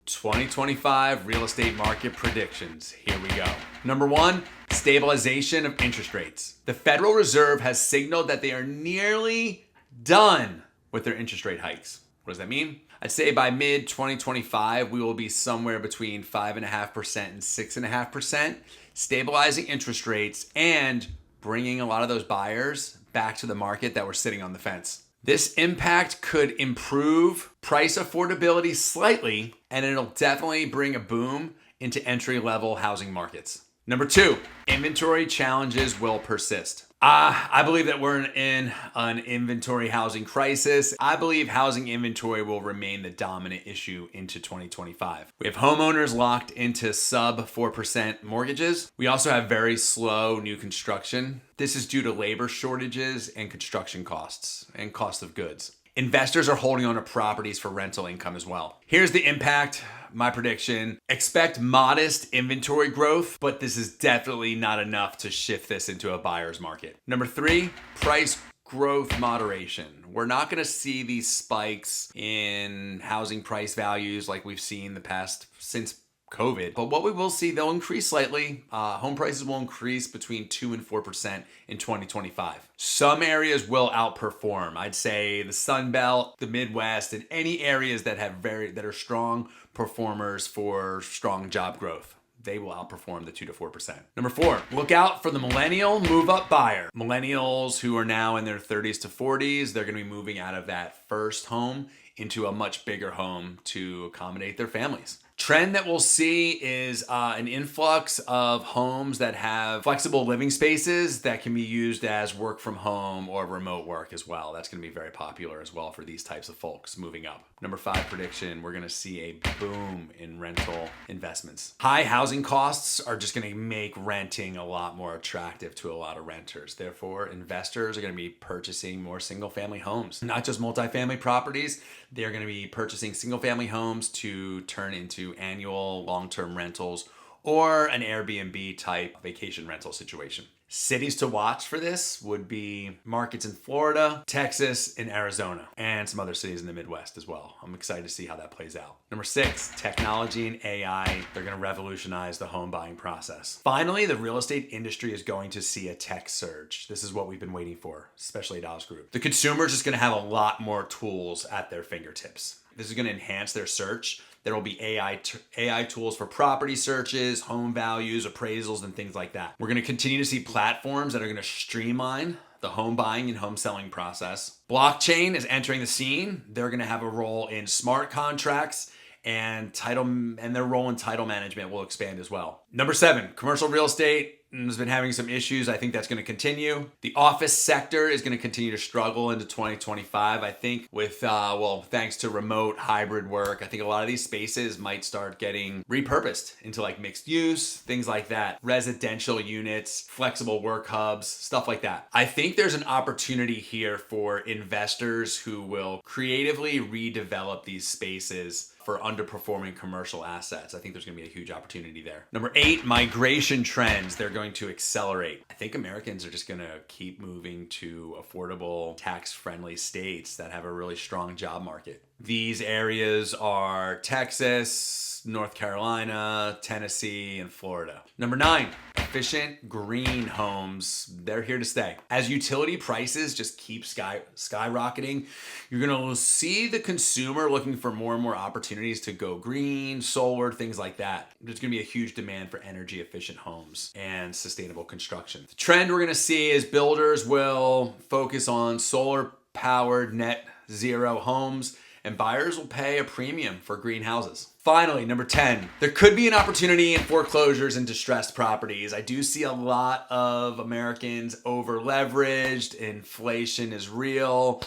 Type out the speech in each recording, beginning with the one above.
2025 real estate market predictions. Here we go. Number one, stabilization of interest rates. The Federal Reserve has signaled that they are nearly done with their interest rate hikes. What does that mean? I'd say by mid 2025, we will be somewhere between 5.5% and 6.5%, stabilizing interest rates and bringing a lot of those buyers back to the market that were sitting on the fence. This impact could improve price affordability slightly, and it'll definitely bring a boom into entry-level housing markets. Number two, inventory challenges will persist. I believe that we're in an inventory housing crisis. I believe housing inventory will remain the dominant issue into 2025. We have homeowners locked into sub 4% mortgages. We also have very slow new construction. This is due to labor shortages and construction costs and cost of goods. Investors are holding on to properties for rental income as well. Here's the impact. My prediction, expect modest inventory growth, but this is definitely not enough to shift this into a buyer's market. Number three, price growth moderation. We're not going to see these spikes in housing price values like we've seen the past since COVID. But what we will see, they'll increase slightly. Home prices will increase between 2 and 4% in 2025. Some areas will outperform. I'd say the Sun Belt, the Midwest, and any areas that are strong performers for strong job growth. They will outperform the 2 to 4%. Number four, look out for the millennial move-up buyer. Millennials who are now in their 30s to 40s, they're going to be moving out of that first home into a much bigger home to accommodate their families. Trend that we'll see is an influx of homes that have flexible living spaces that can be used as work from home or remote work as well. That's going to be very popular as well for these types of folks moving up. Number five prediction, we're going to see a boom in rental investments. High housing costs are just going to make renting a lot more attractive to a lot of renters. Therefore, investors are going to be purchasing more single family homes, not just multifamily properties. They're going to be purchasing single family homes to turn into annual long-term rentals or an Airbnb type vacation rental situation. Cities to watch for this would be markets in Florida, Texas, and Arizona, and some other cities in the Midwest as well. I'm excited to see how that plays out. Number six, technology and AI. They're going to revolutionize the home buying process. Finally, the real estate industry is going to see a tech surge. This is what we've been waiting for, especially at Oz Group. The consumer is just going to have a lot more tools at their fingertips. This is going to enhance their search. There will be AI tools for property searches, home values, appraisals, and things like that. We're going to continue to see platforms that are going to streamline the home buying and home selling process. Blockchain is entering the scene. They're going to have a role in smart contracts and their role in title management will expand as well. Number seven, commercial real estate has been having some issues. I think that's going to continue. The office sector is going to continue to struggle into 2025. I think with, thanks to remote hybrid work, I think a lot of these spaces might start getting repurposed into like mixed use, things like that, residential units, flexible work hubs, stuff like that. I think there's an opportunity here for investors who will creatively redevelop these spaces for underperforming commercial assets. I think there's going to be a huge opportunity there. Number eight, migration trends. They're going to accelerate. I think Americans are just going to keep moving to affordable, tax-friendly states that have a really strong job market. These areas are Texas, North Carolina, Tennessee, and Florida. Number nine, efficient green homes. They're here to stay. As utility prices just keep skyrocketing, you're going to see the consumer looking for more and more opportunities to go green, solar, things like that. There's going to be a huge demand for energy efficient homes and sustainable construction. The trend we're going to see is builders will focus on solar powered net zero homes, and buyers will pay a premium for greenhouses. Finally, number 10, there could be an opportunity in foreclosures and distressed properties. I do see a lot of Americans over leveraged. Inflation is real.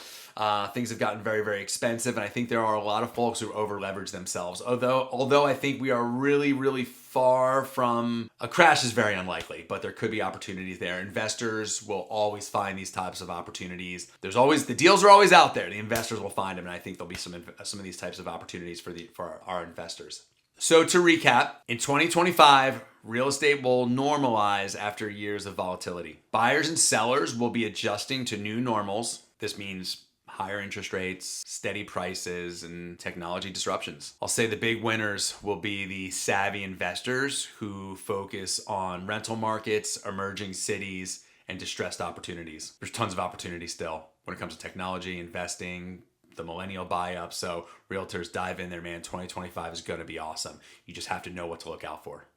Things have gotten very, very expensive. And I think there are a lot of folks who over leverage themselves. Although I think we are really, really far from a crash is very unlikely, but there could be opportunities there. Investors will always find these types of opportunities. The deals are always out there. The investors will find them. And I think there'll be some of these types of opportunities for our investors. So to recap, in 2025, real estate will normalize after years of volatility. Buyers and sellers will be adjusting to new normals. This means higher interest rates, steady prices, and technology disruptions. I'll say the big winners will be the savvy investors who focus on rental markets, emerging cities, and distressed opportunities. There's tons of opportunity still when it comes to technology, investing, the millennial buy-up. So realtors, dive in there, man. 2025 is going to be awesome. You just have to know what to look out for.